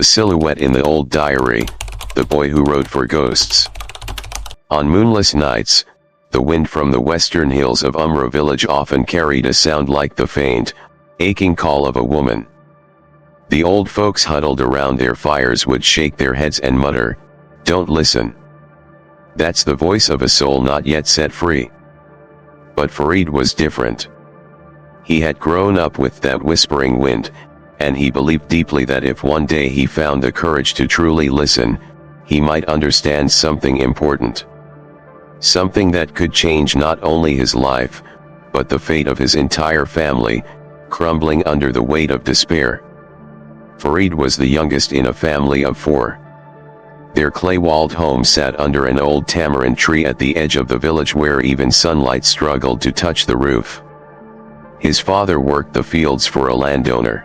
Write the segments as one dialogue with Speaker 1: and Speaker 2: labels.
Speaker 1: The silhouette in the old diary, the boy who wrote for ghosts. On moonless nights, the wind from the western hills of Ammar village often carried a sound like the faint, aching call of a woman. The old folks huddled around their fires would shake their heads and mutter, "Don't listen. That's the voice of a soul not yet set free." But Farid was different. He had grown up with that whispering wind, and he believed deeply that if one day he found the courage to truly listen, he might understand something important. Something that could change not only his life, but the fate of his entire family, crumbling under the weight of despair. Farid was the youngest in a family of 4. Their clay-walled home sat under an old tamarind tree at the edge of the village where even sunlight struggled to touch the roof. His father worked the fields for a landowner.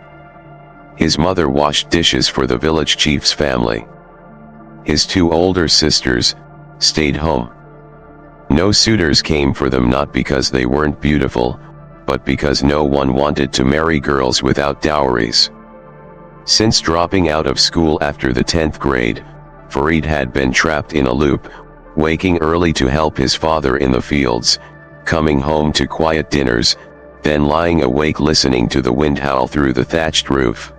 Speaker 1: His mother washed dishes for the village chief's family. His 2 older sisters stayed home. No suitors came for them, not because they weren't beautiful, but because no one wanted to marry girls without dowries. Since dropping out of school after the 10th grade, Farid had been trapped in a loop, waking early to help his father in the fields, coming home to quiet dinners, then lying awake listening to the wind howl through the thatched roof.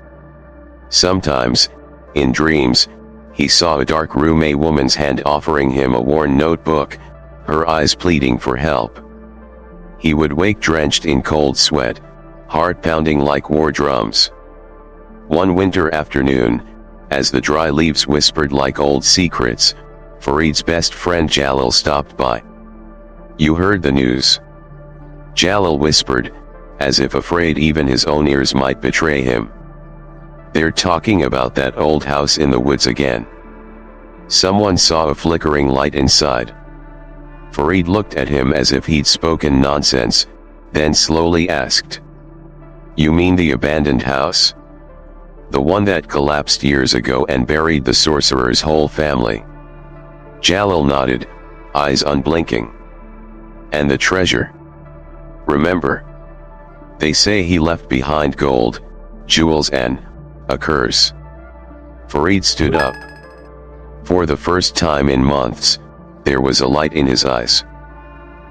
Speaker 1: Sometimes, in dreams, he saw a dark room, a woman's hand offering him a worn notebook, her eyes pleading for help. He would wake drenched in cold sweat, heart pounding like war drums. One winter afternoon, as the dry leaves whispered like old secrets, Farid's best friend Jalil stopped by. "You heard the news?" Jalil whispered, as if afraid even his own ears might betray him. "They're talking about that old house in the woods again. Someone saw a flickering light inside." Farid looked at him as if he'd spoken nonsense, then slowly asked, "You mean the abandoned house? The one that collapsed years ago and buried the sorcerer's whole family?" Jalil nodded, eyes unblinking. "And the treasure? Remember? They say he left behind gold, jewels and a curse." Farid stood up. For the first time in months, there was a light in his eyes.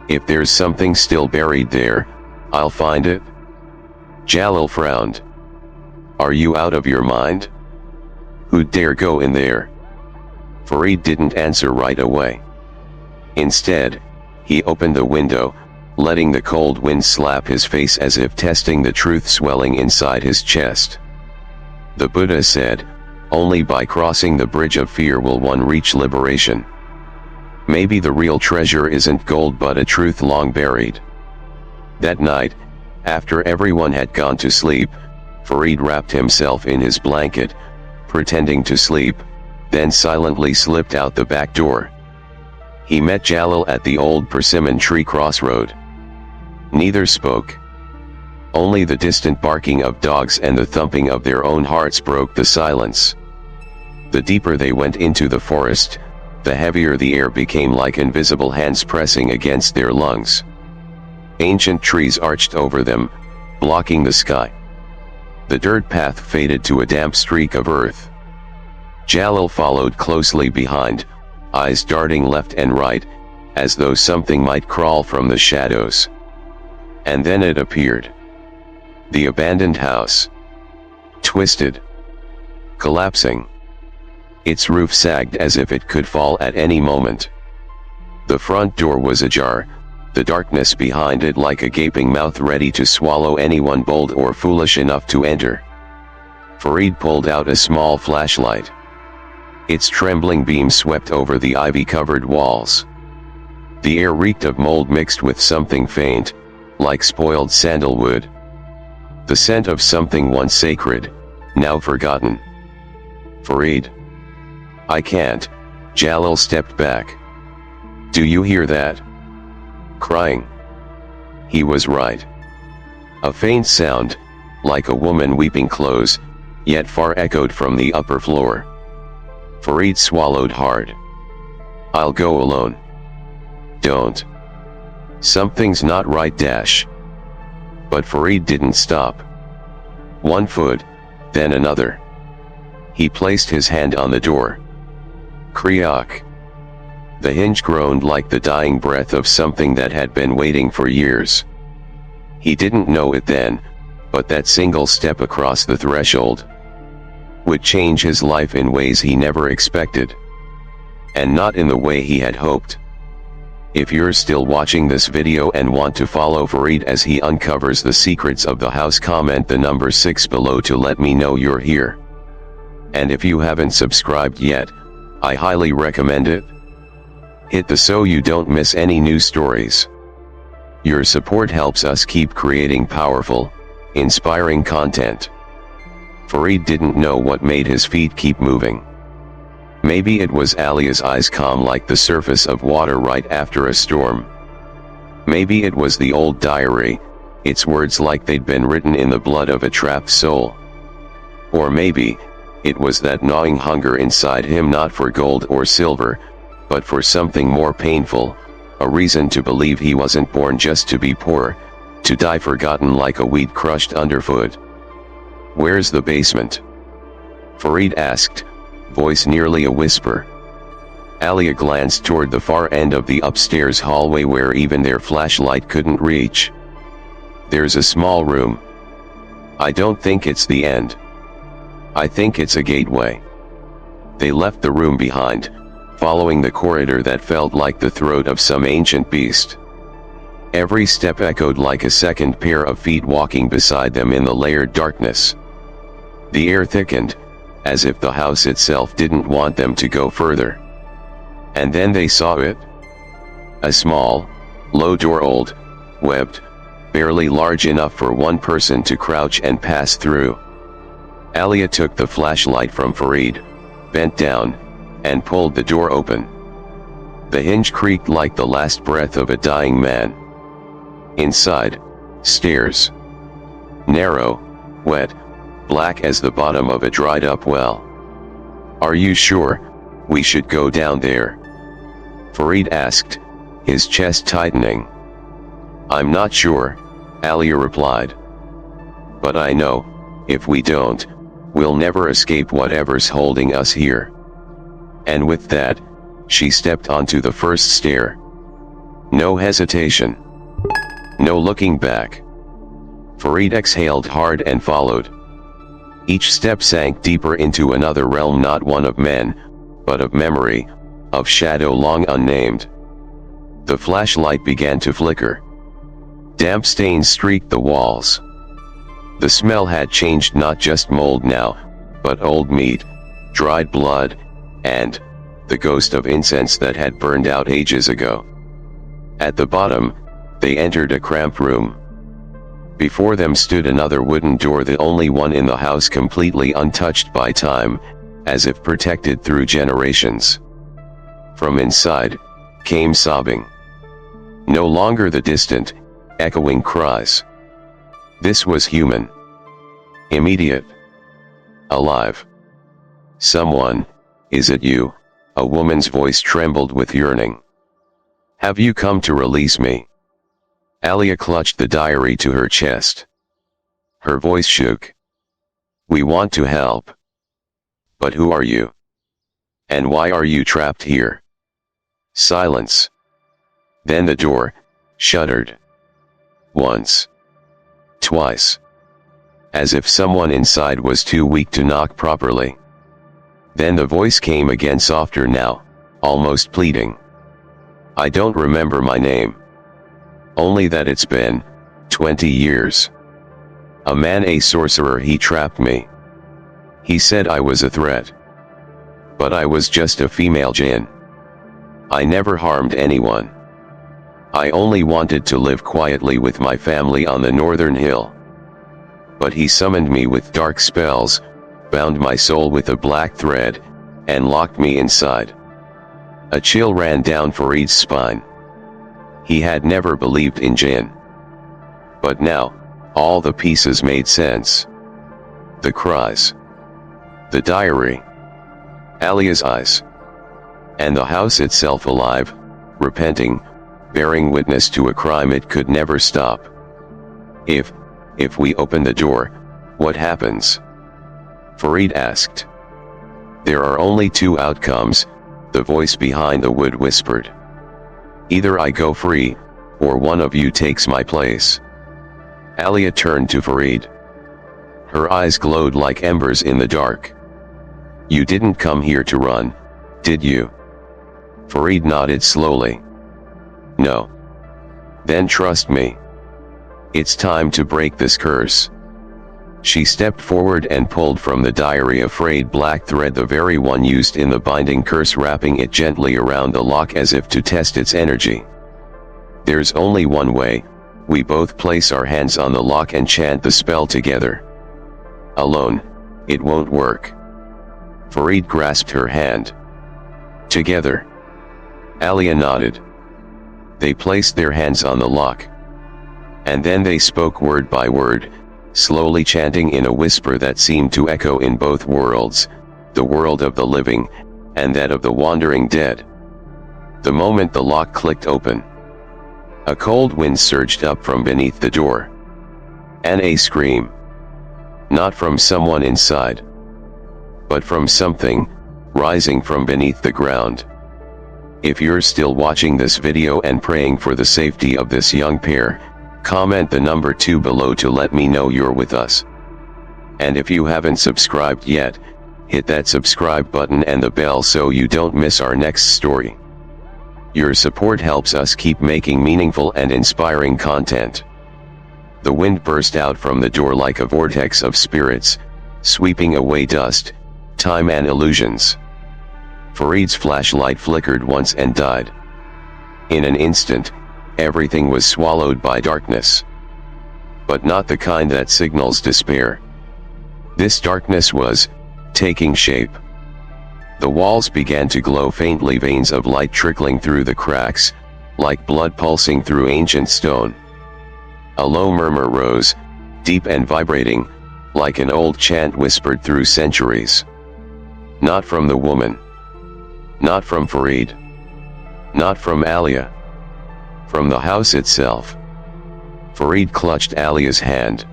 Speaker 1: "If there's something still buried there, I'll find it." Jalil frowned. "Are you out of your mind? Who'd dare go in there?" Farid didn't answer right away. Instead, he opened the window, letting the cold wind slap his face as if testing the truth swelling inside his chest. The Buddha said, "Only by crossing the bridge of fear will one reach liberation." Maybe the real treasure isn't gold but a truth long buried. That night, after everyone had gone to sleep, Farid wrapped himself in his blanket, pretending to sleep, then silently slipped out the back door. He met Jalil at the old persimmon tree crossroad. Neither spoke. Only the distant barking of dogs and the thumping of their own hearts broke the silence. The deeper they went into the forest, the heavier the air became, like invisible hands pressing against their lungs. Ancient trees arched over them, blocking the sky. The dirt path faded to a damp streak of earth. Jalil followed closely behind, eyes darting left and right, as though something might crawl from the shadows. And then it appeared. The abandoned house. Twisted. Collapsing. Its roof sagged as if it could fall at any moment. The front door was ajar, the darkness behind it like a gaping mouth ready to swallow anyone bold or foolish enough to enter. Farid pulled out a small flashlight. Its trembling beam swept over the ivy-covered walls. The air reeked of mold mixed with something faint, like spoiled sandalwood. The scent of something once sacred, now forgotten. "Farid. I can't." Jalil stepped back. "Do you hear that? Crying." He was right. A faint sound, like a woman weeping close, yet far echoed from the upper floor. Farid swallowed hard. "I'll go alone." "Don't. Something's not right." But Farid didn't stop. One foot, then another. He placed his hand on the door. Creak. The hinge groaned like the dying breath of something that had been waiting for years. He didn't know it then, but that single step across the threshold would change his life in ways he never expected. And not in the way he had hoped. If you're still watching this video and want to follow Farid as he uncovers the secrets of the house, comment the number 6 below to let me know you're here. And if you haven't subscribed yet, I highly recommend it. Hit the so you don't miss any new stories. Your support helps us keep creating powerful, inspiring content. Farid didn't know what made his feet keep moving. Maybe it was Alia's eyes, calm like the surface of water right after a storm. Maybe it was the old diary, its words like they'd been written in the blood of a trapped soul. Or maybe it was that gnawing hunger inside him, not for gold or silver, but for something more painful, a reason to believe he wasn't born just to be poor, to die forgotten like a weed crushed underfoot. Where's the basement? Farid asked, voice nearly a whisper. Alia glanced toward the far end of the upstairs hallway where even their flashlight couldn't reach. There's a small room. I don't think it's the end. I think it's a gateway. They left the room behind, following the corridor that felt like the throat of some ancient beast. Every step echoed like a second pair of feet walking beside them in the layered darkness. The air thickened, as if the house itself didn't want them to go further. And then they saw it. A small, low door, old, webbed, barely large enough for one person to crouch and pass through. Alia took the flashlight from Farid, bent down, and pulled the door open. The hinge creaked like the last breath of a dying man. Inside, stairs. Narrow, wet, black as the bottom of a dried-up well. Are you sure we should go down there? Farid asked, his chest tightening. I'm not sure, Alia replied. But I know, if we don't, we'll never escape whatever's holding us here. And with that, she stepped onto the first stair. No hesitation. No looking back. Farid exhaled hard and followed. Each step sank deeper into another realm, not one of men, but of memory, of shadow long unnamed. The flashlight began to flicker. Damp stains streaked the walls. The smell had changed, not just mold now, but old meat, dried blood, and the ghost of incense that had burned out ages ago. At the bottom, they entered a cramped room. Before them stood another wooden door, the only one in the house completely untouched by time, as if protected through generations. From inside, came sobbing. No longer the distant, echoing cries. This was human. Immediate. Alive. Someone, is it you? A woman's voice trembled with yearning. Have you come to release me? Alia clutched the diary to her chest. Her voice shook. We want to help. But who are you? And why are you trapped here? Silence. Then the door shuddered. Once. Twice. As if someone inside was too weak to knock properly. Then the voice came again, softer now, almost pleading. I don't remember my name. Only that it's been 20 years. A man, a sorcerer, he trapped me. He said I was a threat. But I was just a female jinn. I never harmed anyone. I only wanted to live quietly with my family on the northern hill. But he summoned me with dark spells, bound my soul with a black thread, and locked me inside. A chill ran down Farid's spine. He had never believed in jinn. But now, all the pieces made sense. The cries. The diary. Alia's eyes. And the house itself alive, repenting, bearing witness to a crime it could never stop. If we open the door, what happens? Farid asked. There are only two outcomes, the voice behind the wood whispered. Either I go free, or one of you takes my place. Alia turned to Farid. Her eyes glowed like embers in the dark. You didn't come here to run, did you? Farid nodded slowly. No. Then trust me. It's time to break this curse. She stepped forward and pulled from the diary a frayed black thread, the very one used in the binding curse, wrapping it gently around the lock as if to test its energy. There's only one way, we both place our hands on the lock and chant the spell together. Alone, it won't work. Farid grasped her hand. Together. Alia nodded. They placed their hands on the lock. And then they spoke word by word, slowly chanting in a whisper that seemed to echo in both worlds, the world of the living, and that of the wandering dead. The moment the lock clicked open, a cold wind surged up from beneath the door. And a scream. Not from someone inside, but from something, rising from beneath the ground. If you're still watching this video and praying for the safety of this young pair, comment the number 2 below to let me know you're with us. And if you haven't subscribed yet, hit that subscribe button and the bell so you don't miss our next story. Your support helps us keep making meaningful and inspiring content. The wind burst out from the door like a vortex of spirits, sweeping away dust, time and illusions. Farid's flashlight flickered once and died. In an instant, everything was swallowed by darkness. But not the kind that signals despair. This darkness was taking shape. The walls began to glow faintly, veins of light trickling through the cracks, like blood pulsing through ancient stone. A low murmur rose, deep and vibrating, like an old chant whispered through centuries. Not from the woman. Not from Farid. Not from Alia. From the house itself. Farid clutched Alia's hand.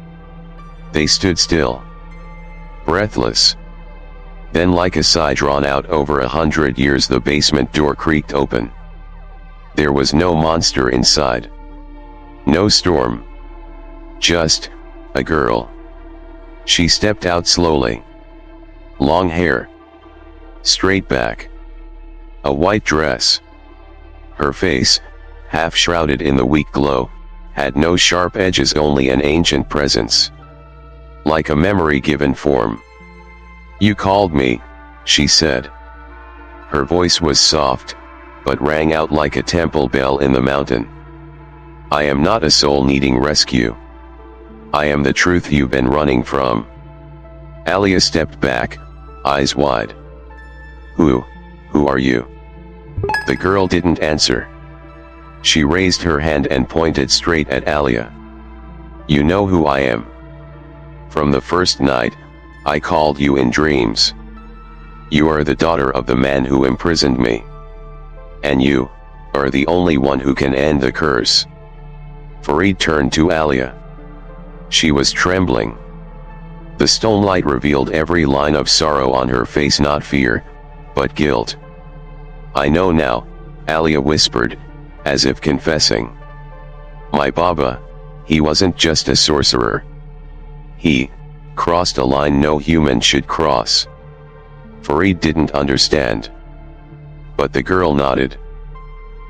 Speaker 1: They stood still. Breathless. Then, like a sigh drawn out over 100 years, the basement door creaked open. There was no monster inside. No storm. Just a girl. She stepped out slowly. Long hair. Straight back. A white dress. Her face, half shrouded in the weak glow, had no sharp edges, only an ancient presence. Like a memory given form. You called me, she said. Her voice was soft, but rang out like a temple bell in the mountain. I am not a soul needing rescue. I am the truth you've been running from. Alia stepped back, eyes wide. Who are you? The girl didn't answer. She raised her hand and pointed straight at Alia. You know who I am. From the first night, I called you in dreams. You are the daughter of the man who imprisoned me. And you are the only one who can end the curse. Farid turned to Alia. She was trembling. The stone light revealed every line of sorrow on her face, not fear, but guilt. I know now, Alia whispered, as if confessing. My Baba, he wasn't just a sorcerer. He crossed a line no human should cross. Farid didn't understand. But the girl nodded.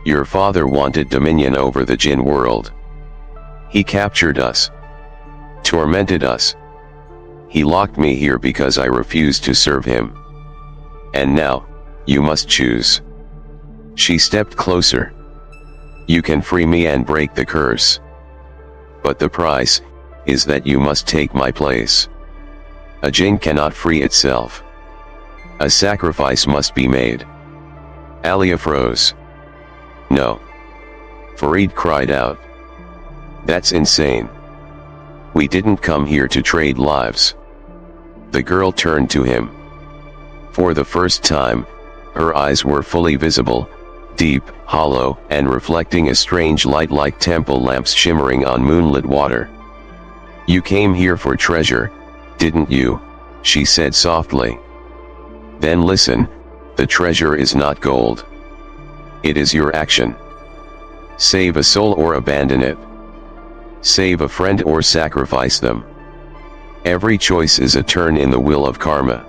Speaker 1: Your father wanted dominion over the jinn world. He captured us. Tormented us. He locked me here because I refused to serve him. And now, you must choose. She stepped closer. You can free me and break the curse. But the price is that you must take my place. A jinn cannot free itself. A sacrifice must be made. Alia froze. No. Farid cried out. That's insane. We didn't come here to trade lives. The girl turned to him. For the first time, her eyes were fully visible, deep, hollow, and reflecting a strange light like temple lamps shimmering on moonlit water. You came here for treasure, didn't you? She said softly. Then listen, the treasure is not gold. It is your action. Save a soul or abandon it. Save a friend or sacrifice them. Every choice is a turn in the wheel of karma.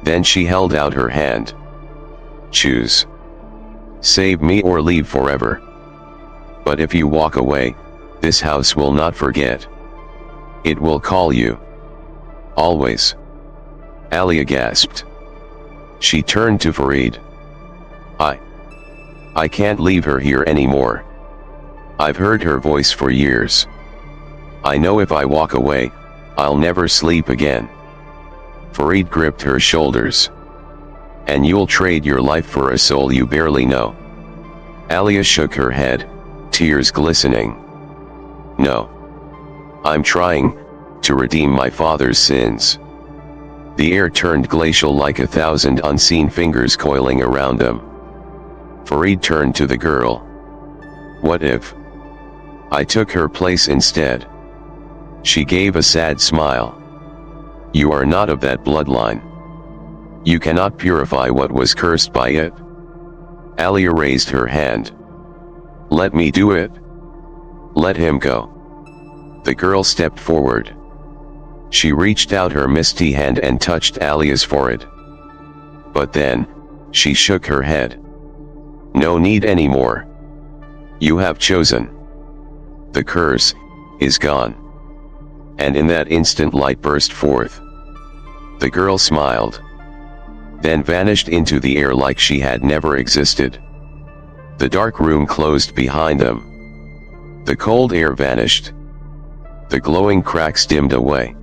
Speaker 1: Then she held out her hand. Choose. Save me or leave forever. But if you walk away, this house will not forget. It will call you. Always. Alia gasped. She turned to Farid. I can't leave her here anymore. I've heard her voice for years. I know if I walk away, I'll never sleep again. Farid gripped her shoulders. And you'll trade your life for a soul you barely know. Alia shook her head, tears glistening. No. I'm trying to redeem my father's sins. The air turned glacial like 1,000 unseen fingers coiling around them. Farid turned to the girl. What if I took her place instead? She gave a sad smile. You are not of that bloodline. You cannot purify what was cursed by it. Alia raised her hand. Let me do it. Let him go. The girl stepped forward. She reached out her misty hand and touched Alia's forehead. But then, she shook her head. No need anymore. You have chosen. The curse is gone. And in that instant light burst forth. The girl smiled. Then vanished into the air like she had never existed. The dark room closed behind them. The cold air vanished. The glowing cracks dimmed away.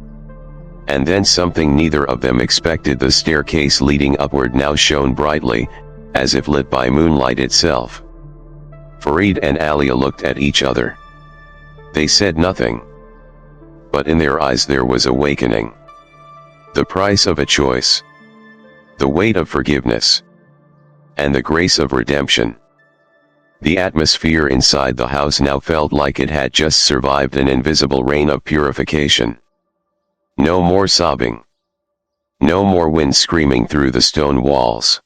Speaker 1: And then something neither of them expected. The staircase leading upward now shone brightly, as if lit by moonlight itself. Farid and Alia looked at each other. They said nothing. But in their eyes there was awakening. The price of a choice. The weight of forgiveness. And the grace of redemption. The atmosphere inside the house now felt like it had just survived an invisible rain of purification. No more sobbing. No more wind screaming through the stone walls.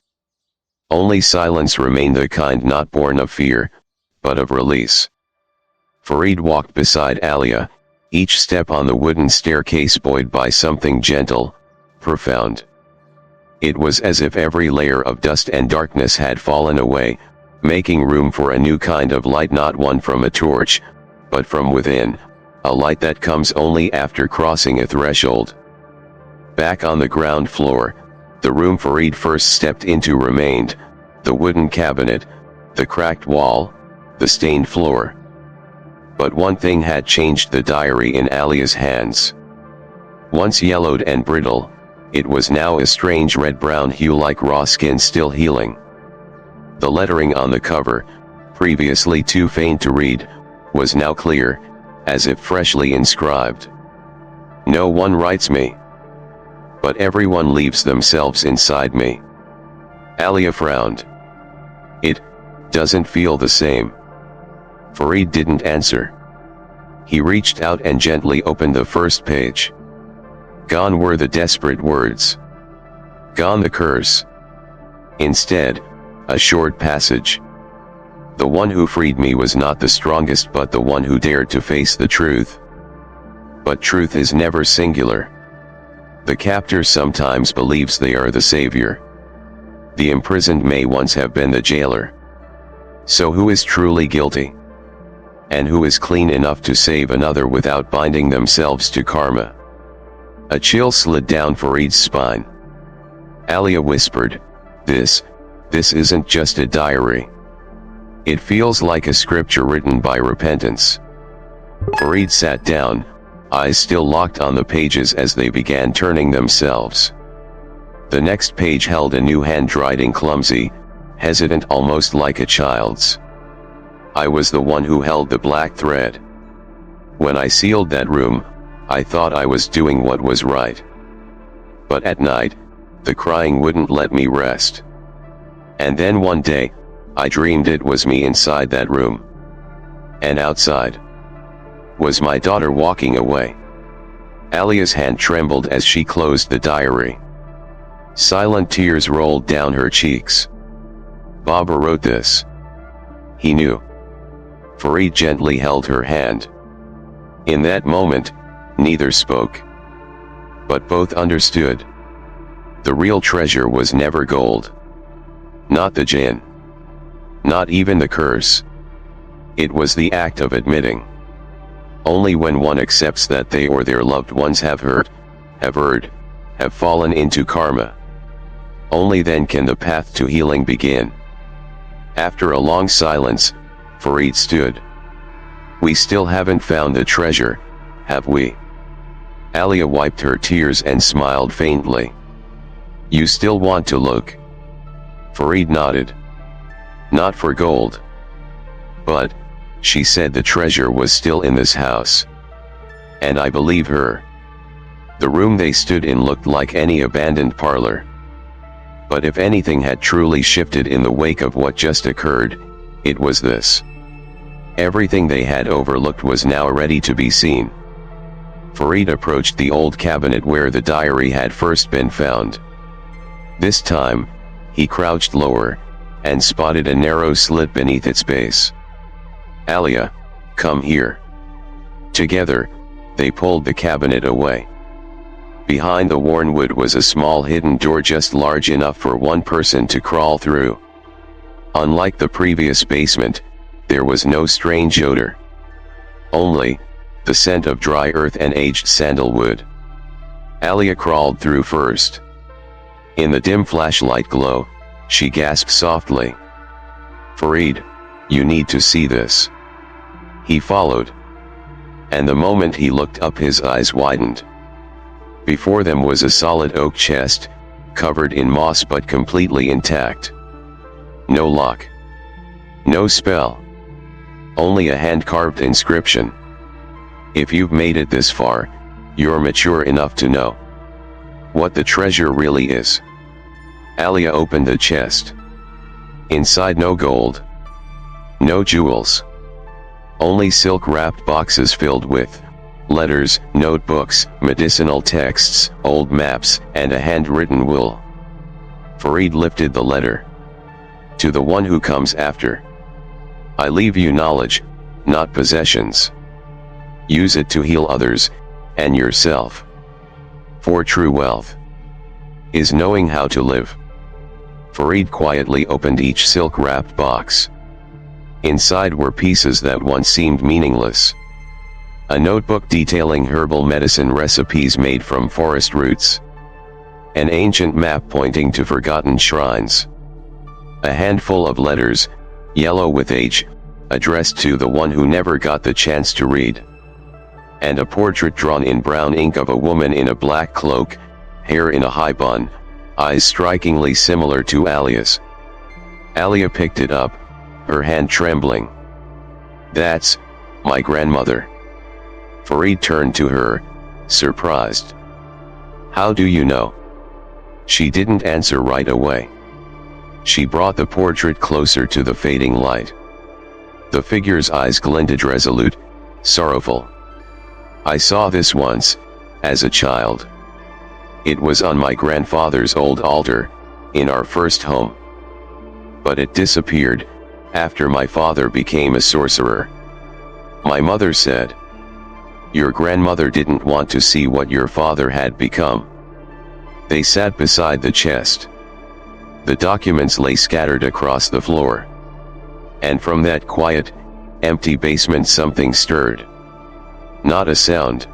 Speaker 1: Only silence remained, the kind not born of fear, but of release. Farid walked beside Alia, each step on the wooden staircase buoyed by something gentle, profound. It was as if every layer of dust and darkness had fallen away, making room for a new kind of light, not one from a torch, but from within, a light that comes only after crossing a threshold. Back on the ground floor, the room Farid first stepped into remained, the wooden cabinet, the cracked wall, the stained floor. But one thing had changed: the diary in Alia's hands. Once yellowed and brittle, it was now a strange red-brown hue, like raw skin still healing. The lettering on the cover, previously too faint to read, was now clear, as if freshly inscribed. No one writes me, but everyone leaves themselves inside me. Alia frowned. It doesn't feel the same. Farid didn't answer. He reached out and gently opened the first page. Gone were the desperate words. Gone the curse. Instead, a short passage. The one who freed me was not the strongest, but the one who dared to face the truth. But truth is never singular. The captor sometimes believes they are the savior. The imprisoned may once have been the jailer. So who is truly guilty? And who is clean enough to save another without binding themselves to karma? A chill slid down Farid's spine. Alia whispered, This isn't just a diary. It feels like a scripture written by repentance. Farid sat down, eyes still locked on the pages as they began turning themselves. The next page held a new handwriting, clumsy, hesitant, almost like a child's. I was the one who held the black thread. When I sealed that room, I thought I was doing what was right. But at night, the crying wouldn't let me rest. And then one day, I dreamed it was me inside that room. And outside was my daughter walking away. Alia's hand trembled as she closed the diary. Silent tears rolled down her cheeks. Baba wrote this. He knew. Farid gently held her hand. In that moment, neither spoke. But both understood. The real treasure was never gold. Not the jinn. Not even the curse. It was the act of admitting. Only when one accepts that they or their loved ones have hurt, have erred, have fallen into karma. Only then can the path to healing begin. After a long silence, Farid stood. We still haven't found the treasure, have we? Alia wiped her tears and smiled faintly. You still want to look? Farid nodded. Not for gold. But, she said the treasure was still in this house. And I believe her. The room they stood in looked like any abandoned parlor. But if anything had truly shifted in the wake of what just occurred, it was this. Everything they had overlooked was now ready to be seen. Farid approached the old cabinet where the diary had first been found. This time, he crouched lower, and spotted a narrow slit beneath its base. Alia, come here. Together, they pulled the cabinet away. Behind the worn wood was a small hidden door just large enough for one person to crawl through. Unlike the previous basement, there was no strange odor. Only, the scent of dry earth and aged sandalwood. Alia crawled through first. In the dim flashlight glow, she gasped softly. Farid, you need to see this. He followed. And the moment he looked up, his eyes widened. Before them was a solid oak chest, covered in moss but completely intact. No lock. No spell. Only a hand-carved inscription. If you've made it this far, you're mature enough to know what the treasure really is. Alia opened the chest. Inside, no gold. No jewels. Only silk-wrapped boxes filled with letters, notebooks, medicinal texts, old maps, and a handwritten will. Farid lifted the letter. To the one who comes after. I leave you knowledge, not possessions. Use it to heal others, and yourself. For true wealth is knowing how to live. Farid quietly opened each silk-wrapped box. Inside were pieces that once seemed meaningless. A notebook detailing herbal medicine recipes made from forest roots. An ancient map pointing to forgotten shrines. A handful of letters, yellow with age, addressed to the one who never got the chance to read. And a portrait drawn in brown ink of a woman in a black cloak, hair in a high bun, eyes strikingly similar to Alia's. Alia picked it up, her hand trembling. That's my grandmother. Farid turned to her, surprised. How do you know? She didn't answer right away. She brought the portrait closer to the fading light. The figure's eyes glinted resolute, sorrowful. I saw this once, as a child. It was on my grandfather's old altar, in our first home. But it disappeared, after my father became a sorcerer. My mother said, your grandmother didn't want to see what your father had become. They sat beside the chest. The documents lay scattered across the floor. And from that quiet, empty basement something stirred. Not a sound.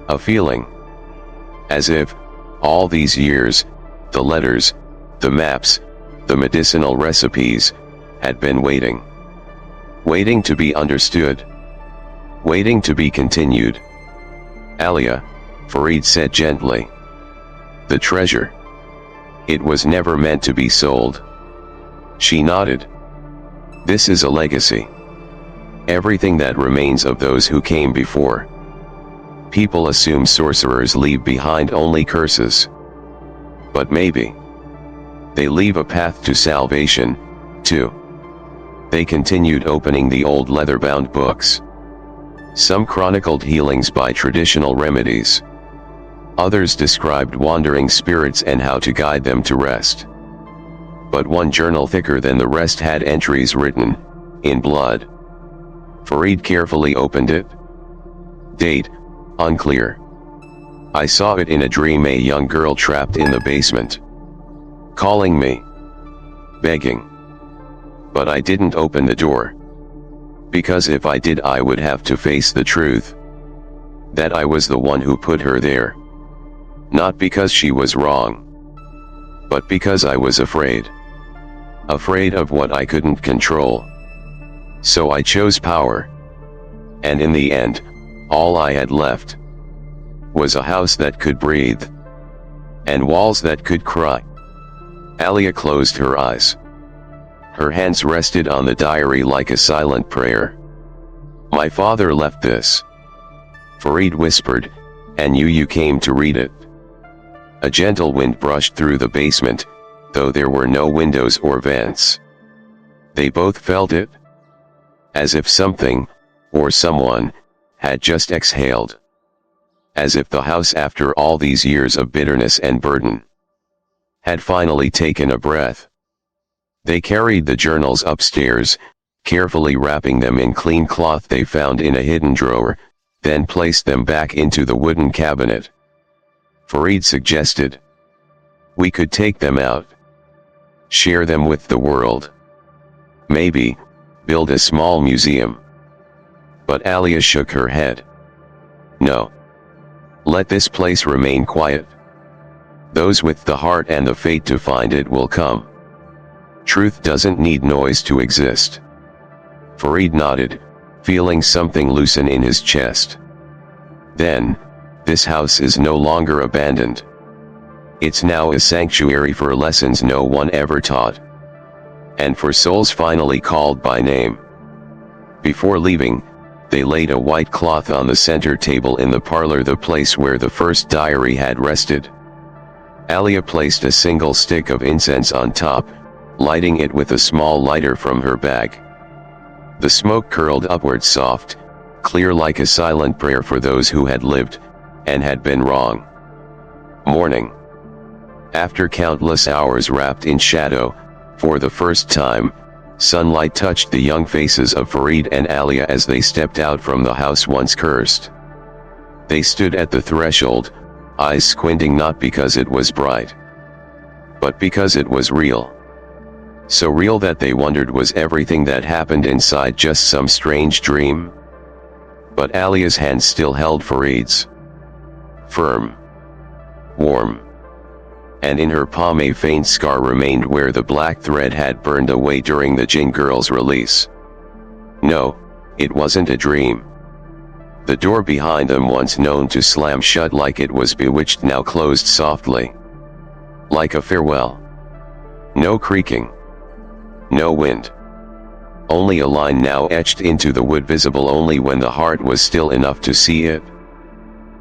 Speaker 1: A feeling. As if, all these years, the letters, the maps, the medicinal recipes, had been waiting. Waiting to be understood. Waiting to be continued. Alia, Farid said gently. The treasure. It was never meant to be sold. She nodded. This is a legacy. Everything that remains of those who came before. People assume sorcerers leave behind only curses. But maybe they leave a path to salvation, too. They continued opening the old leather-bound books. Some chronicled healings by traditional remedies. Others described wandering spirits and how to guide them to rest. But one journal thicker than the rest had entries written, in blood. Farid carefully opened it. Date, unclear. I saw it in a dream, a young girl trapped in the basement. Calling me. Begging. But I didn't open the door. Because if I did, I would have to face the truth. That I was the one who put her there. Not because she was wrong. But because I was afraid. Afraid of what I couldn't control. So I chose power. And in the end, all I had left was a house that could breathe. And walls that could cry. Alia closed her eyes. Her hands rested on the diary like a silent prayer. My father left this. Farid whispered, and you came to read it. A gentle wind brushed through the basement, though there were no windows or vents. They both felt it. As if something, or someone, had just exhaled. As if the house, after all these years of bitterness and burden, had finally taken a breath. They carried the journals upstairs, carefully wrapping them in clean cloth they found in a hidden drawer, then placed them back into the wooden cabinet. Farid suggested. We could take them out. Share them with the world. Maybe, build a small museum. But Alia shook her head. No. Let this place remain quiet. Those with the heart and the fate to find it will come. Truth doesn't need noise to exist. Farid nodded, feeling something loosen in his chest. Then, this house is no longer abandoned. It's now a sanctuary for lessons no one ever taught. And for souls finally called by name. Before leaving, they laid a white cloth on the center table in the parlor, the place where the first diary had rested. Alia placed a single stick of incense on top, lighting it with a small lighter from her bag. The smoke curled upward, soft, clear, like a silent prayer for those who had lived, and had been wrong. Morning. After countless hours wrapped in shadow, for the first time, sunlight touched the young faces of Farid and Alia as they stepped out from the house once cursed. They stood at the threshold, eyes squinting, not because it was bright, but because it was real. So real that they wondered, was everything that happened inside just some strange dream? But Alia's hand still held Farid's. Firm. Warm. And in her palm a faint scar remained where the black thread had burned away during the Jinn girl's release. No, it wasn't a dream. The door behind them, once known to slam shut like it was bewitched, now closed softly. Like a farewell. No creaking. No wind. Only a line now etched into the wood, visible only when the heart was still enough to see it.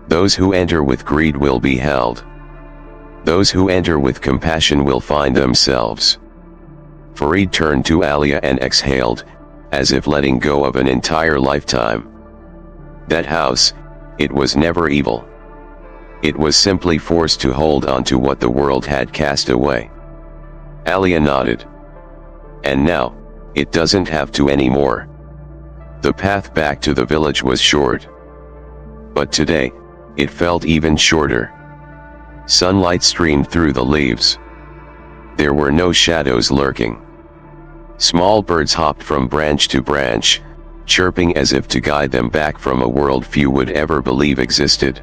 Speaker 1: Those who enter with greed will be held. Those who enter with compassion will find themselves. Farid turned to Alia and exhaled, as if letting go of an entire lifetime. That house, it was never evil. It was simply forced to hold on to what the world had cast away. Alia nodded. And now, it doesn't have to anymore. The path back to the village was short. But today, it felt even shorter. Sunlight streamed through the leaves. There were no shadows lurking. Small birds hopped from branch to branch, chirping as if to guide them back from a world few would ever believe existed.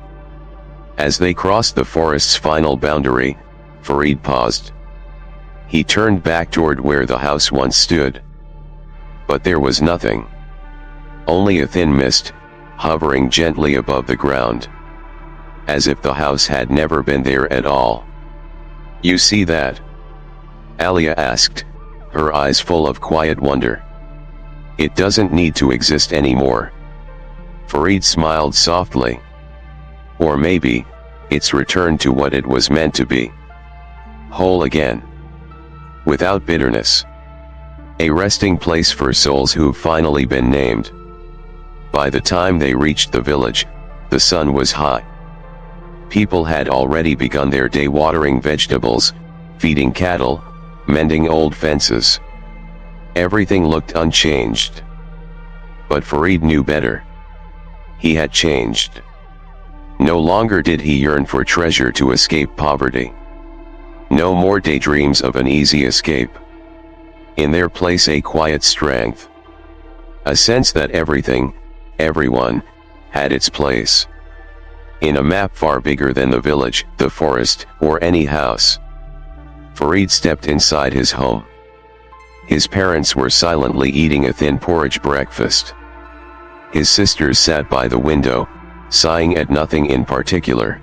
Speaker 1: As they crossed the forest's final boundary, Farid paused. He turned back toward where the house once stood. But there was nothing. Only a thin mist, hovering gently above the ground. As if the house had never been there at all. You see that? Alia asked, her eyes full of quiet wonder. It doesn't need to exist anymore. Farid smiled softly. Or maybe, it's returned to what it was meant to be. Whole again. Without bitterness. A resting place for souls who've finally been named. By the time they reached the village, the sun was high. People had already begun their day watering vegetables, feeding cattle, mending old fences. Everything looked unchanged. But Farid knew better. He had changed. No longer did he yearn for treasure to escape poverty. No more daydreams of an easy escape. In their place a quiet strength. A sense that everything, everyone, had its place. In a map far bigger than the village, the forest, or any house. Farid stepped inside his home. His parents were silently eating a thin porridge breakfast. His sisters sat by the window, sighing at nothing in particular.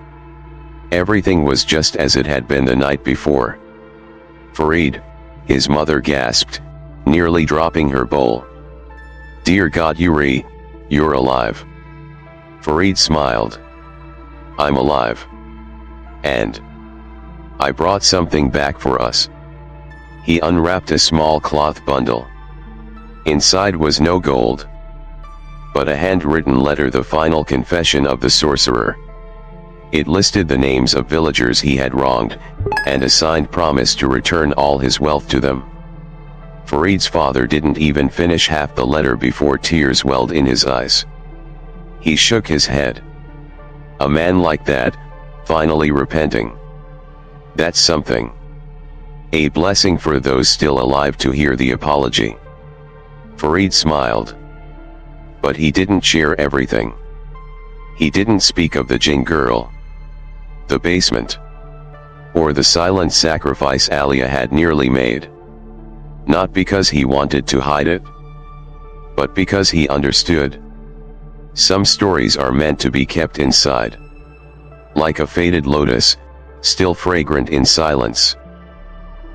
Speaker 1: Everything was just as it had been the night before. Farid, his mother gasped, nearly dropping her bowl. "Dear God, Yuri, you're alive." Farid smiled. "I'm alive. And I brought something back for us." He unwrapped a small cloth bundle. Inside was no gold, but a handwritten letter, the final confession of the sorcerer. It listed the names of villagers he had wronged, and a signed promise to return all his wealth to them. Farid's father didn't even finish half the letter before tears welled in his eyes. He shook his head. A man like that, finally repenting. That's something. A blessing for those still alive to hear the apology. Farid smiled. But he didn't share everything. He didn't speak of the Jinn girl, the basement, or the silent sacrifice Alia had nearly made. Not because he wanted to hide it, but because he understood. Some stories are meant to be kept inside. Like a faded lotus, still fragrant in silence.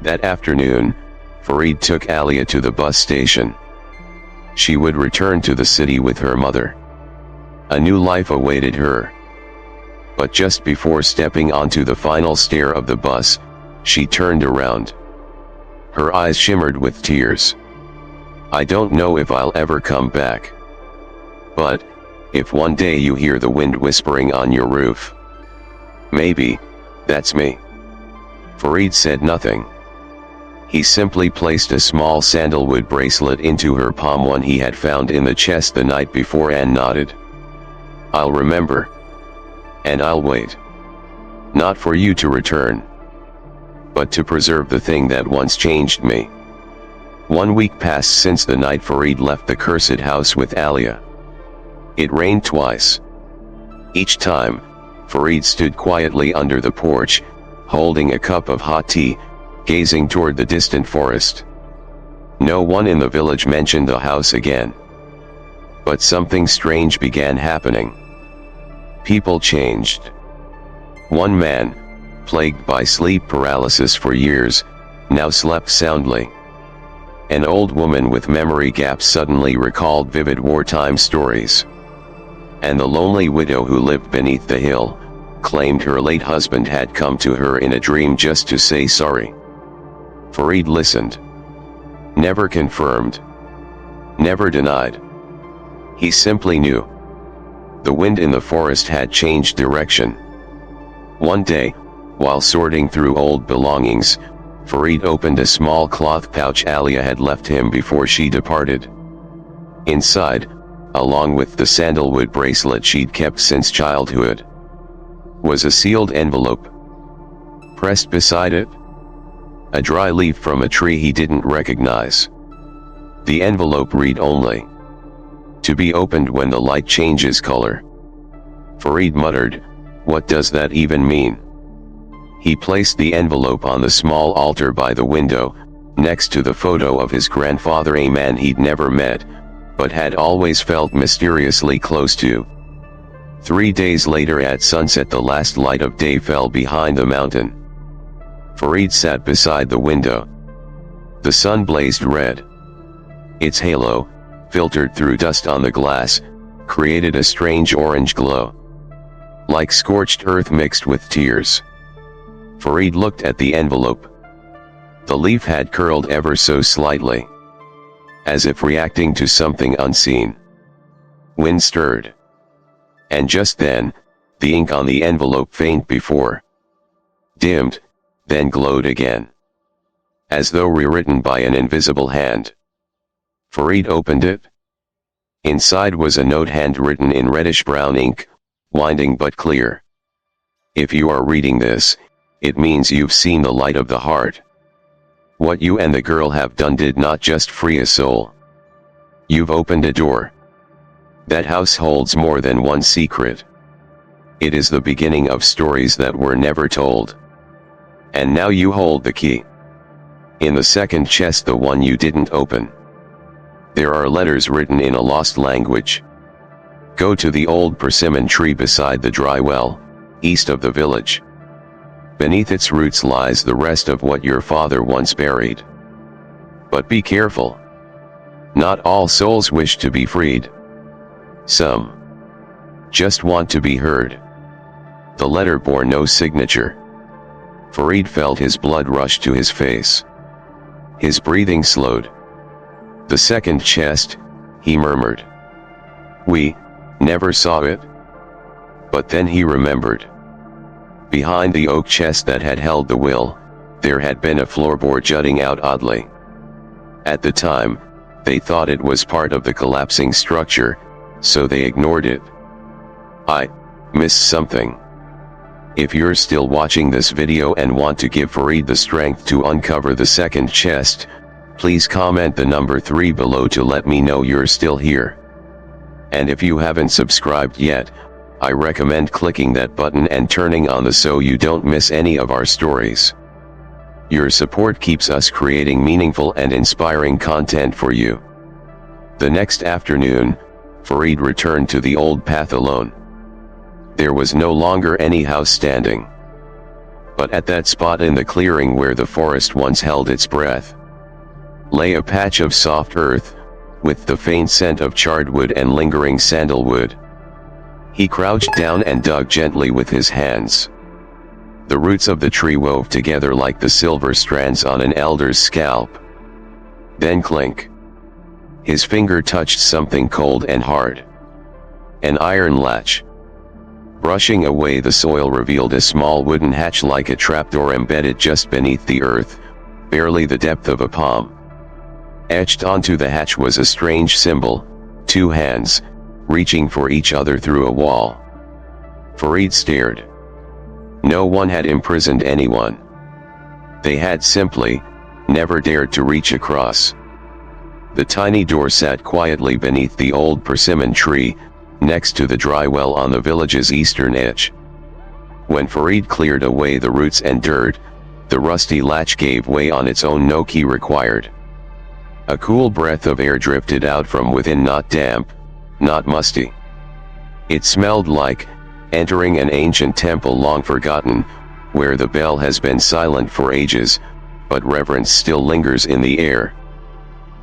Speaker 1: That afternoon, Farid took Alia to the bus station. She would return to the city with her mother. A new life awaited her. But just before stepping onto the final stair of the bus, she turned around. Her eyes shimmered with tears. "I don't know if I'll ever come back. But if one day you hear the wind whispering on your roof, maybe that's me." Farid said nothing. He simply placed a small sandalwood bracelet into her palm, one he had found in the chest the night before, and nodded. "I'll remember. And I'll wait. Not for you to return, but to preserve the thing that once changed me." 1 week passed since the night Farid left the cursed house with Alia. It rained twice. Each time, Farid stood quietly under the porch, holding a cup of hot tea, gazing toward the distant forest. No one in the village mentioned the house again. But something strange began happening. People changed. One man, plagued by sleep paralysis for years, now slept soundly. An old woman with memory gaps suddenly recalled vivid wartime stories. And the lonely widow who lived beneath the hill, claimed her late husband had come to her in a dream just to say sorry. Farid listened. Never confirmed. Never denied. He simply knew. The wind in the forest had changed direction. One day, while sorting through old belongings, Farid opened a small cloth pouch Alia had left him before she departed. Inside, along with the sandalwood bracelet she'd kept since childhood, was a sealed envelope. Pressed beside it, a dry leaf from a tree he didn't recognize. The envelope read only, "To be opened when the light changes color." Farid muttered, "What does that even mean?" He placed the envelope on the small altar by the window, next to the photo of his grandfather, a man he'd never met, but had always felt mysteriously close to. 3 days later at sunset, the last light of day fell behind the mountain. Farid sat beside the window. The sun blazed red. Its halo, filtered through dust on the glass, created a strange orange glow. Like scorched earth mixed with tears. Farid looked at the envelope. The leaf had curled ever so slightly, as if reacting to something unseen. Wind stirred. And just then, the ink on the envelope faint before dimmed, then glowed again, as though rewritten by an invisible hand. Farid opened it. Inside was a note handwritten in reddish-brown ink, winding but clear. If you are reading this, it means you've seen the light of the heart. What you and the girl have done did not just free a soul. You've opened a door. That house holds more than one secret. It is the beginning of stories that were never told. And now you hold the key. In the second chest, the one you didn't open, there are letters written in a lost language. Go to the old persimmon tree beside the dry well, east of the village. Beneath its roots lies the rest of what your father once buried. But be careful. Not all souls wish to be freed. Some just want to be heard. The letter bore no signature. Farid felt his blood rush to his face. His breathing slowed. The second chest, he murmured. We never saw it. But then he remembered. Behind the oak chest that had held the will, there had been a floorboard jutting out oddly. At the time, they thought it was part of the collapsing structure, so they ignored it. I missed something. If you're still watching this video and want to give Farid the strength to uncover the second chest, please comment the number 3 below to let me know you're still here. And if you haven't subscribed yet, I recommend clicking that button and turning on the so you don't miss any of our stories. Your support keeps us creating meaningful and inspiring content for you. The next afternoon, Farid returned to the old path alone. There was no longer any house standing. But at that spot in the clearing where the forest once held its breath, lay a patch of soft earth, with the faint scent of charred wood and lingering sandalwood. He crouched down and dug gently with his hands. The roots of the tree wove together like the silver strands on an elder's scalp. Then clink. His finger touched something cold and hard. An iron latch. Brushing away the soil revealed a small wooden hatch like a trapdoor embedded just beneath the earth, barely the depth of a palm. Etched onto the hatch was a strange symbol, 2 hands, reaching for each other through a wall. Farid stared. No one had imprisoned anyone. They had simply never dared to reach across. The tiny door sat quietly beneath the old persimmon tree, next to the dry well on the village's eastern edge. When Farid cleared away the roots and dirt, the rusty latch gave way on its own, no key required. A cool breath of air drifted out from within, not damp, not musty. It smelled like entering an ancient temple long forgotten, where the bell has been silent for ages, but reverence still lingers in the air.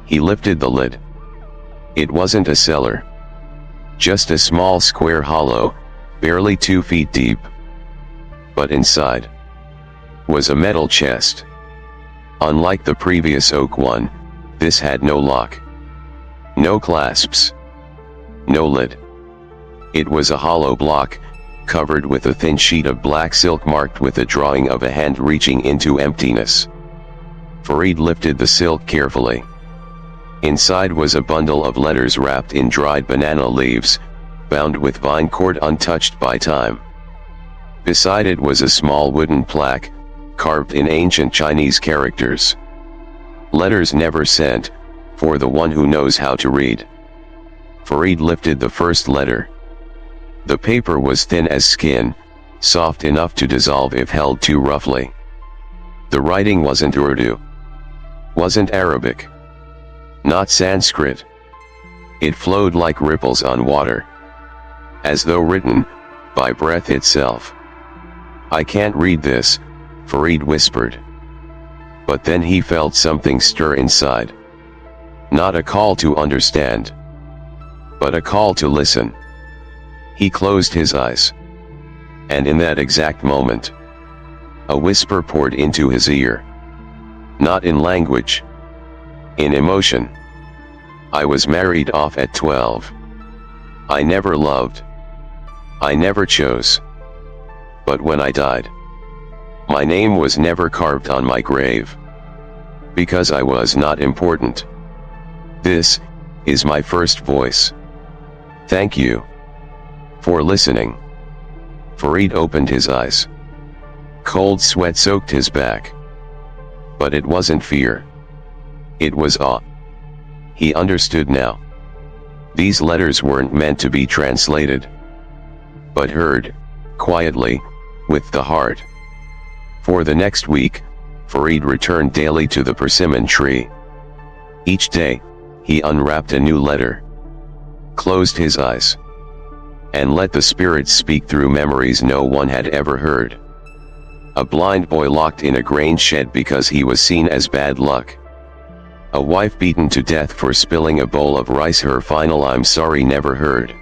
Speaker 1: He lifted the lid. It wasn't a cellar. Just a small square hollow, barely 2 feet deep. But inside was a metal chest. Unlike the previous oak one, this had no lock, no clasps, no lid. It was a hollow block, covered with a thin sheet of black silk marked with a drawing of a hand reaching into emptiness. Farid lifted the silk carefully. Inside was a bundle of letters wrapped in dried banana leaves, bound with vine cord untouched by time. Beside it was a small wooden plaque, carved in ancient Chinese characters. Letters never sent, for the one who knows how to read. Farid lifted the first letter. The paper was thin as skin, soft enough to dissolve if held too roughly. The writing wasn't Urdu. Wasn't Arabic. Not Sanskrit. It flowed like ripples on water. As though written by breath itself. I can't read this, Farid whispered. But then he felt something stir inside. Not a call to understand, but a call to listen. He closed his eyes. And in that exact moment, a whisper poured into his ear. Not in language. In emotion. I was married off at 12. I never loved. I never chose. But when I died, my name was never carved on my grave, because I was not important. This is my first voice. Thank you for listening." Farid opened his eyes. Cold sweat soaked his back. But it wasn't fear. It was awe. He understood now. These letters weren't meant to be translated, but heard, quietly, with the heart. For the next week, Farid returned daily to the persimmon tree. Each day, he unwrapped a new letter, closed his eyes, and let the spirits speak through memories no one had ever heard. A blind boy locked in a grain shed because he was seen as bad luck. A wife beaten to death for spilling a bowl of rice her final "I'm sorry" never heard.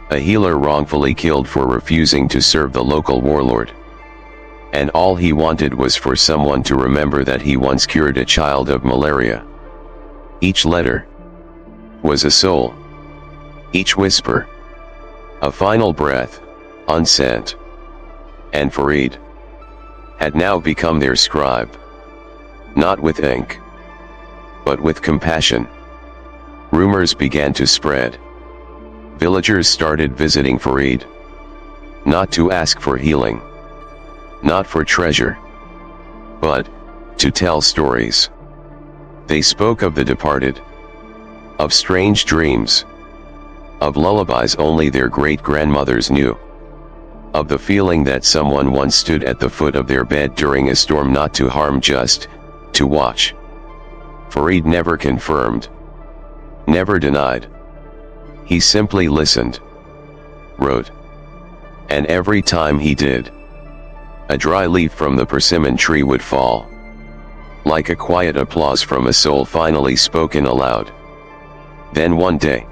Speaker 1: A healer wrongfully killed for refusing to serve the local warlord. And all he wanted was for someone to remember that he once cured a child of malaria. Each letter was a soul. Each whisper a final breath, unsent. And Farid had now become their scribe. Not with ink, but with compassion. Rumors began to spread. Villagers started visiting Farid, not to ask for healing, not for treasure, but to tell stories. They spoke of the departed, of strange dreams, of lullabies only their great-grandmothers knew, of the feeling that someone once stood at the foot of their bed during a storm, not to harm, just to watch. Farid never confirmed, never denied. He simply listened, wrote, and every time he did, a dry leaf from the persimmon tree would fall, like a quiet applause from a soul finally spoken aloud. Then one day,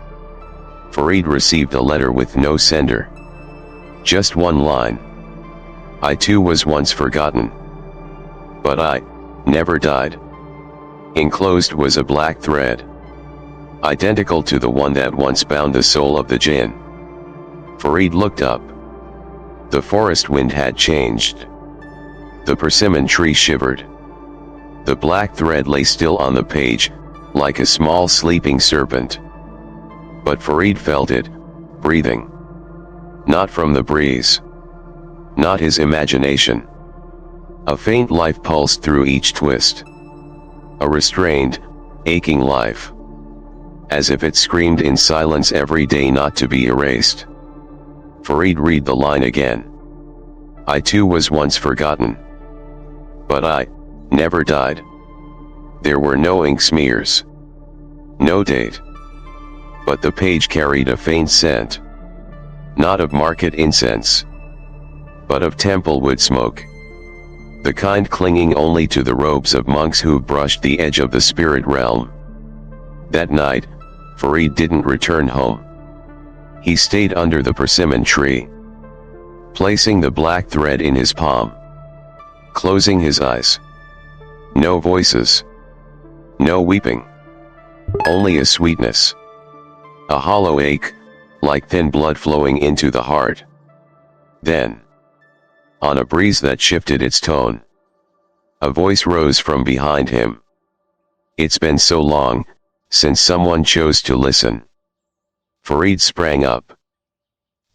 Speaker 1: Farid received a letter with no sender. Just one line. "I too was once forgotten, but I never died." Enclosed was a black thread, identical to the one that once bound the soul of the jinn. Farid looked up. The forest wind had changed. The persimmon tree shivered. The black thread lay still on the page, like a small sleeping serpent. But Farid felt it, breathing. Not from the breeze. Not his imagination. A faint life pulsed through each twist. A restrained, aching life. As if it screamed in silence every day, not to be erased. Farid read the line again. "I too was once forgotten, but I never died." There were no ink smears, no date. But the page carried a faint scent. Not of market incense, but of temple wood smoke. The kind clinging only to the robes of monks who brushed the edge of the spirit realm. That night, Farid didn't return home. He stayed under the persimmon tree, placing the black thread in his palm, closing his eyes. No voices, no weeping, only a sweetness, a hollow ache, like thin blood flowing into the heart. Then, on a breeze that shifted its tone, a voice rose from behind him. "It's been so long since someone chose to listen." Farid sprang up.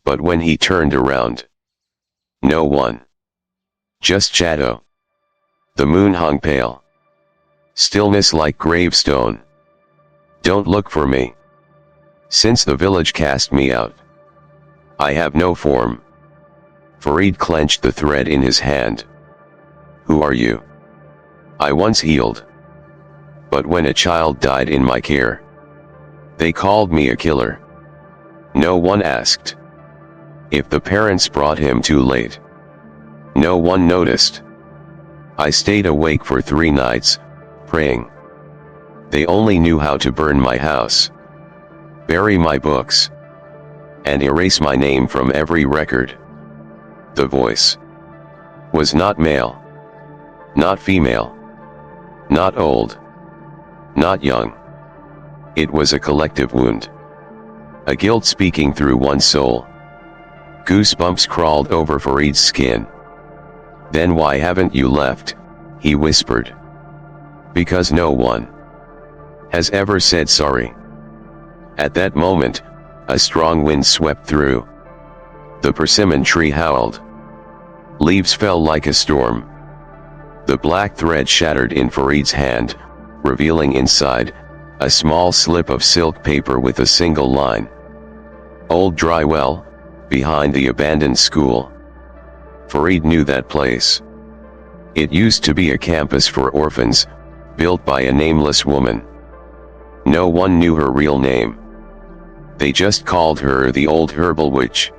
Speaker 1: But when he turned around, no one. Just shadow. The moon hung pale. Stillness like gravestone. "Don't look for me. Since the village cast me out, I have no form." Farid clenched the thread in his hand. "Who are you?" "I once healed. But when a child died in my care, they called me a killer. No one asked if the parents brought him too late. No one noticed. I stayed awake for 3 nights, praying. They only knew how to burn my house, bury my books, and erase my name from every record." The voice was not male, not female, not old, not young. It was a collective wound. A guilt speaking through one soul. Goosebumps crawled over Farid's skin. "Then why haven't you left?" he whispered. "Because no one has ever said sorry." At that moment, a strong wind swept through. The persimmon tree howled. Leaves fell like a storm. The black thread shattered in Farid's hand, revealing inside a small slip of silk paper with a single line. "Old dry well, behind the abandoned school." Farid knew that place. It used to be a campus for orphans, built by a nameless woman. No one knew her real name. They just called her the Old Herbal Witch.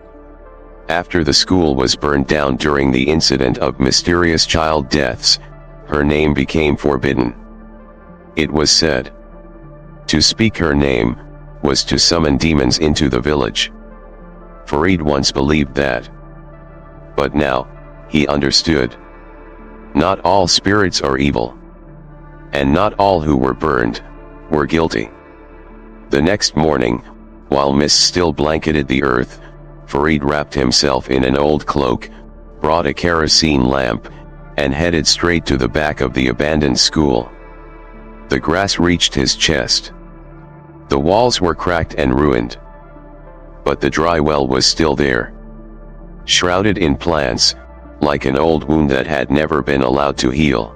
Speaker 1: After the school was burned down during the incident of mysterious child deaths, her name became forbidden. It was said, to speak her name was to summon demons into the village. Farid once believed that. But now, he understood. Not all spirits are evil. And not all who were burned were guilty. The next morning, while mist still blanketed the earth, Farid wrapped himself in an old cloak, brought a kerosene lamp, and headed straight to the back of the abandoned school. The grass reached his chest. The walls were cracked and ruined. But the dry well was still there. Shrouded in plants, like an old wound that had never been allowed to heal.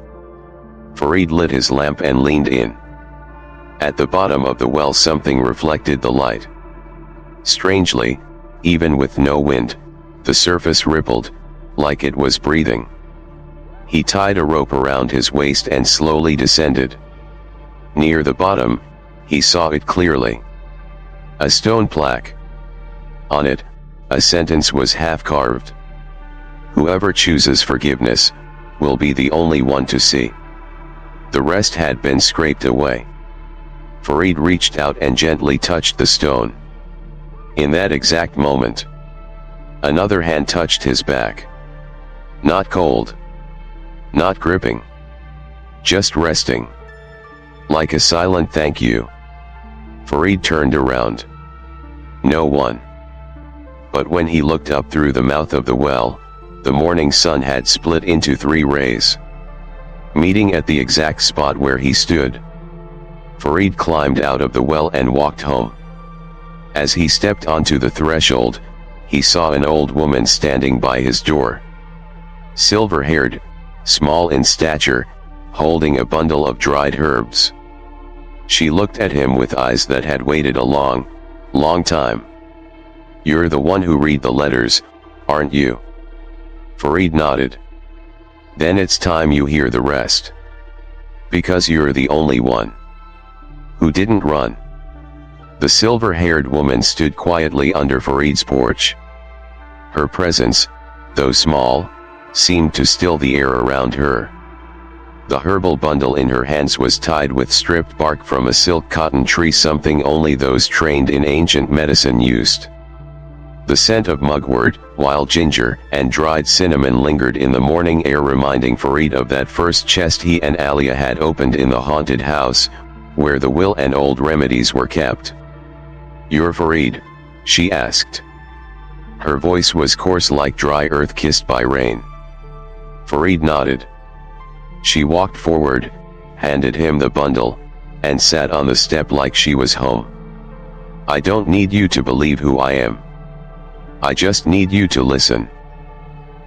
Speaker 1: Farid lit his lamp and leaned in. At the bottom of the well something reflected the light. Strangely, even with no wind, the surface rippled, like it was breathing. He tied a rope around his waist and slowly descended. Near the bottom, he saw it clearly. A stone plaque. On it, a sentence was half-carved. "Whoever chooses forgiveness, will be the only one to see." The rest had been scraped away. Farid reached out and gently touched the stone. In that exact moment, another hand touched his back. Not cold. Not gripping. Just resting. Like a silent thank you. Farid turned around. No one. But when he looked up through the mouth of the well, the morning sun had split into 3 rays, meeting at the exact spot where he stood. Farid climbed out of the well and walked home. As he stepped onto the threshold, he saw an old woman standing by his door. Silver-haired, small in stature, holding a bundle of dried herbs. She looked at him with eyes that had waited a long, long time. "You're the one who read the letters, aren't you?" Farid nodded. "Then it's time you hear the rest. Because you're the only one who didn't run." The silver-haired woman stood quietly under Farid's porch. Her presence, though small, seemed to still the air around her. The herbal bundle in her hands was tied with stripped bark from a silk cotton tree, something only those trained in ancient medicine used. The scent of mugwort, wild ginger, and dried cinnamon lingered in the morning air, reminding Farid of that first chest he and Alia had opened in the haunted house, where the will and old remedies were kept. "You're Farid?" she asked. Her voice was coarse like dry earth kissed by rain. Farid nodded. She walked forward, handed him the bundle, and sat on the step like she was home. "I don't need you to believe who I am. I just need you to listen."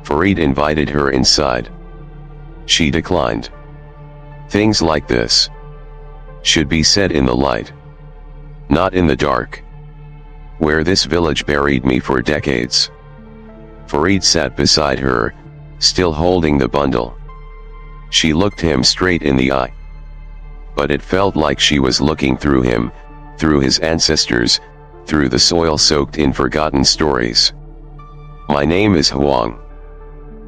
Speaker 1: Farid invited her inside. She declined. "Things like this should be said in the light, not in the dark. Where this village buried me for decades." Farid sat beside her, still holding the bundle. She looked him straight in the eye. But it felt like she was looking through him, through his ancestors, through the soil soaked in forgotten stories. "My name is Huang.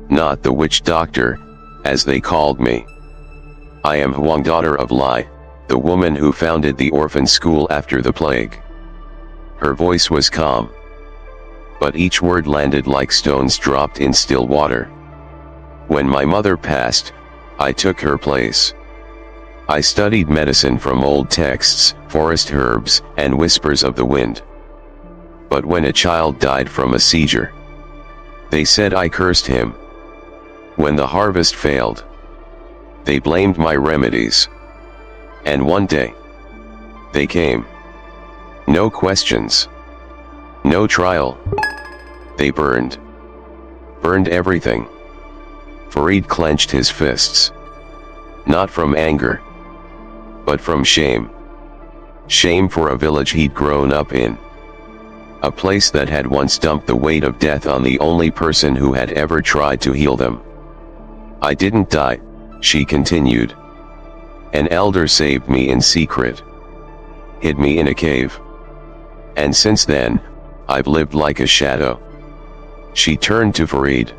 Speaker 1: Not the witch doctor, as they called me. I am Huang, daughter of Lai, the woman who founded the orphan school after the plague." Her voice was calm. But each word landed like stones dropped in still water. "When my mother passed, I took her place. I studied medicine from old texts, forest herbs, and whispers of the wind. But when a child died from a seizure, They said I cursed him. When the harvest failed, they blamed my remedies. And one day, they came. No questions. No trial. They burned everything. Farid clenched his fists. Not from anger, but from shame. Shame for a village he'd grown up in. A place that had once dumped the weight of death on the only person who had ever tried to heal them. I didn't die, she continued. An elder saved me in secret. Hid me in a cave. And since then, I've lived like a shadow. She turned to Farid.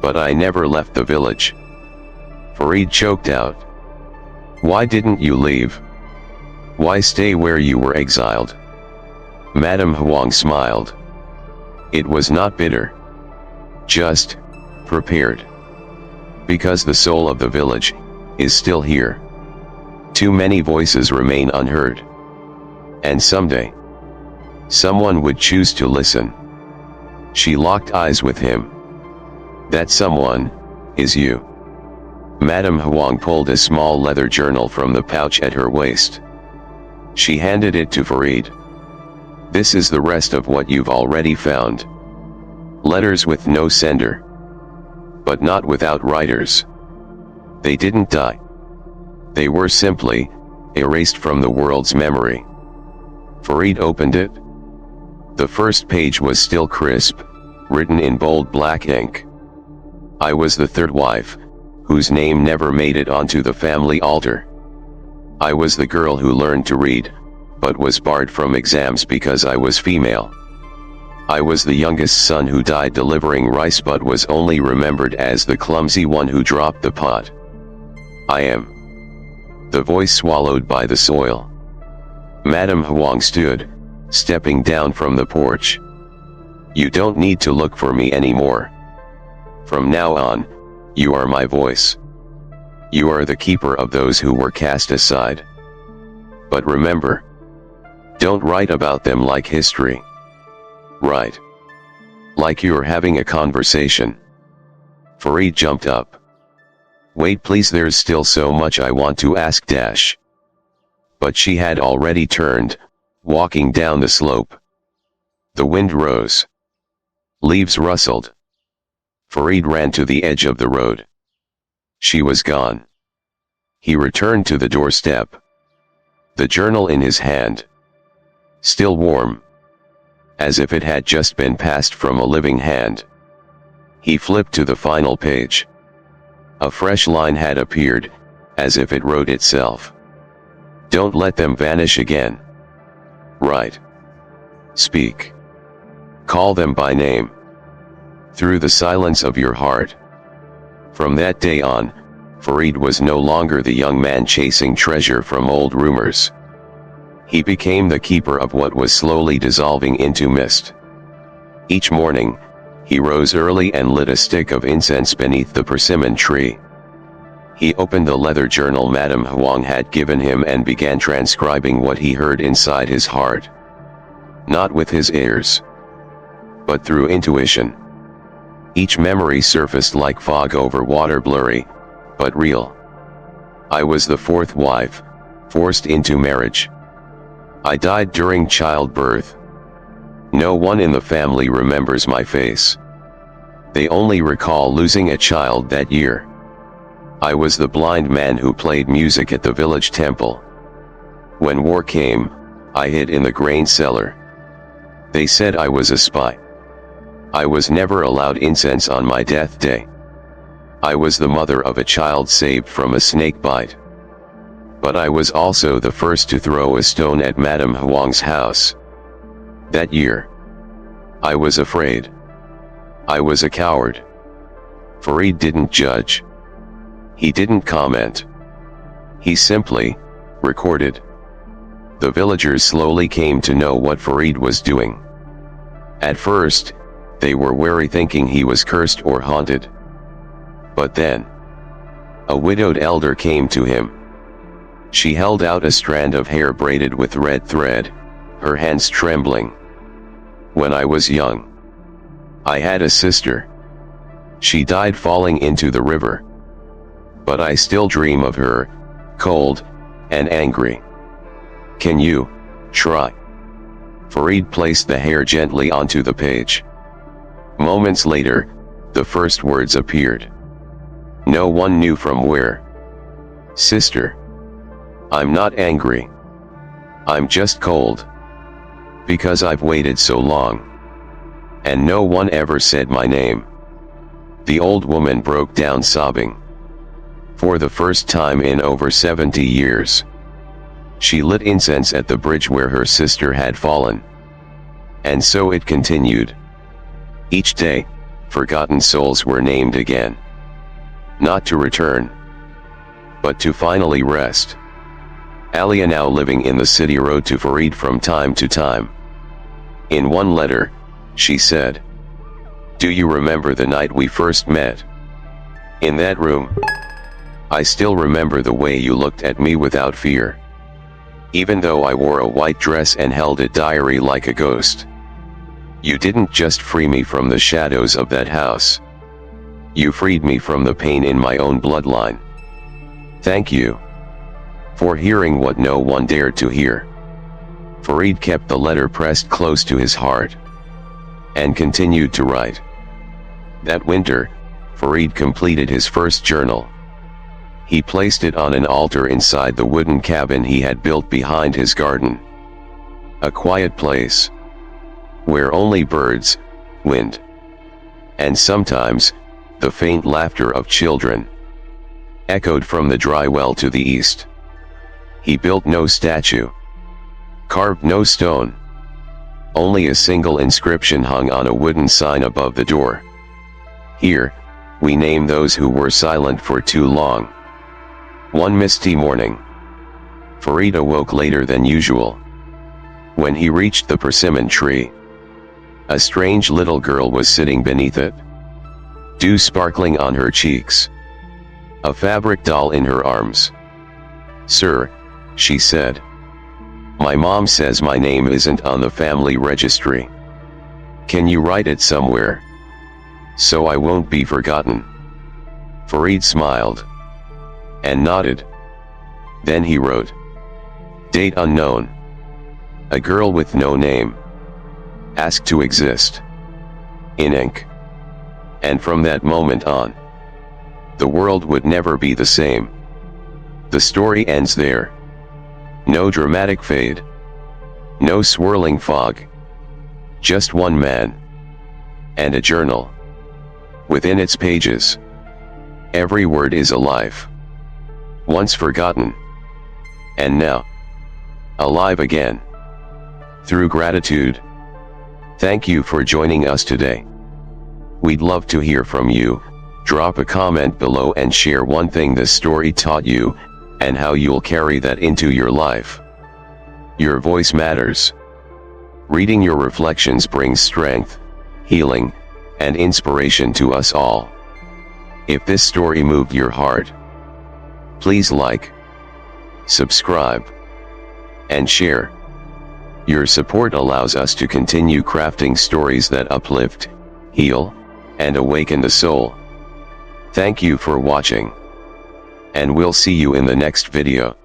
Speaker 1: But I never left the village. Farid choked out. Why didn't you leave? Why stay where you were exiled? Madame Huang smiled. It was not bitter. Just prepared. Because the soul of the village is still here. Too many voices remain unheard. And someday, someone would choose to listen. She locked eyes with him. That someone is you. Madame Huang pulled a small leather journal from the pouch at her waist. She handed it to Farid. This is the rest of what you've already found. Letters with no sender. But not without writers. They didn't die. They were simply erased from the world's memory. Farid opened it. The first page was still crisp, written in bold black ink. I was the third wife, whose name never made it onto the family altar. I was the girl who learned to read, but was barred from exams because I was female. I was the youngest son who died delivering rice but was only remembered as the clumsy one who dropped the pot. I am. The voice swallowed by the soil. Madame Huang stood, stepping down from the porch. You don't need to look for me anymore. From now on, you are my voice. You are the keeper of those who were cast aside. But remember, don't write about them like history. Write like you're having a conversation. Farid jumped up. Wait please, there's still so much I want to ask dash. But she had already turned, walking down the slope. The wind rose. Leaves rustled. Farid ran to the edge of the road. She was gone. He returned to the doorstep. The journal in his hand. Still warm. As if it had just been passed from a living hand. He flipped to the final page. A fresh line had appeared, as if it wrote itself. Don't let them vanish again. Write. Speak. Call them by name. Through the silence of your heart. From that day on, Farid was no longer the young man chasing treasure from old rumors. He became the keeper of what was slowly dissolving into mist. Each morning, he rose early and lit a stick of incense beneath the persimmon tree. He opened the leather journal Madame Huang had given him and began transcribing what he heard inside his heart. Not with his ears, but through intuition. Each memory surfaced like fog over water, blurry, but real. I was the fourth wife, forced into marriage. I died during childbirth. No one in the family remembers my face. They only recall losing a child that year. I was the blind man who played music at the village temple. When war came, I hid in the grain cellar. They said I was a spy. I was never allowed incense on my death day. I was the mother of a child saved from a snake bite. But I was also the first to throw a stone at Madame Huang's house. That year, I was afraid. I was a coward. Farid didn't judge. He didn't comment. He simply recorded. The villagers slowly came to know what Farid was doing. At first, they were wary, thinking he was cursed or haunted. But then, a widowed elder came to him. She held out a strand of hair braided with red thread, her hands trembling. When I was young, I had a sister. She died falling into the river. But I still dream of her, cold and angry. Can you try? Farid placed the hair gently onto the page. Moments later, the first words appeared. No one knew from where. Sister. I'm not angry. I'm just cold. Because I've waited so long. And no one ever said my name. The old woman broke down sobbing. For the first time in over 70 years. She lit incense at the bridge where her sister had fallen. And so it continued. Each day, forgotten souls were named again. Not to return, but to finally rest. Alia, now living in the city, wrote to Farid from time to time. In one letter, she said, "Do you remember the night we first met? In that room? I still remember the way you looked at me without fear. Even though I wore a white dress and held a diary like a ghost. You didn't just free me from the shadows of that house. You freed me from the pain in my own bloodline. Thank you for hearing what no one dared to hear." Farid kept the letter pressed close to his heart and continued to write. That winter, Farid completed his first journal. He placed it on an altar inside the wooden cabin he had built behind his garden. A quiet place where only birds, wind, and sometimes the faint laughter of children echoed from the dry well to the east. He built no statue, carved no stone. Only a single inscription hung on a wooden sign above the door. Here, we name those who were silent for too long. One misty morning, Farid awoke later than usual. When he reached the persimmon tree, a strange little girl was sitting beneath it. Dew sparkling on her cheeks. A fabric doll in her arms. "Sir," she said. "My mom says my name isn't on the family registry. Can you write it somewhere? So I won't be forgotten." Farid smiled and nodded. Then he wrote, "Date unknown. A girl with no name. Asked to exist." In ink. And from that moment on, the world would never be the same. The story ends there. No dramatic fade. No swirling fog. Just one man. And a journal. Within its pages, every word is alive. Once forgotten. And now, alive again. Through gratitude. Thank you for joining us today. We'd love to hear from you. Drop a comment below and share one thing this story taught you, and how you'll carry that into your life. Your voice matters. Reading your reflections brings strength, healing, and inspiration to us all. If this story moved your heart, please like, subscribe, and share. Your support allows us to continue crafting stories that uplift, heal, and awaken the soul. Thank you for watching. And we'll see you in the next video.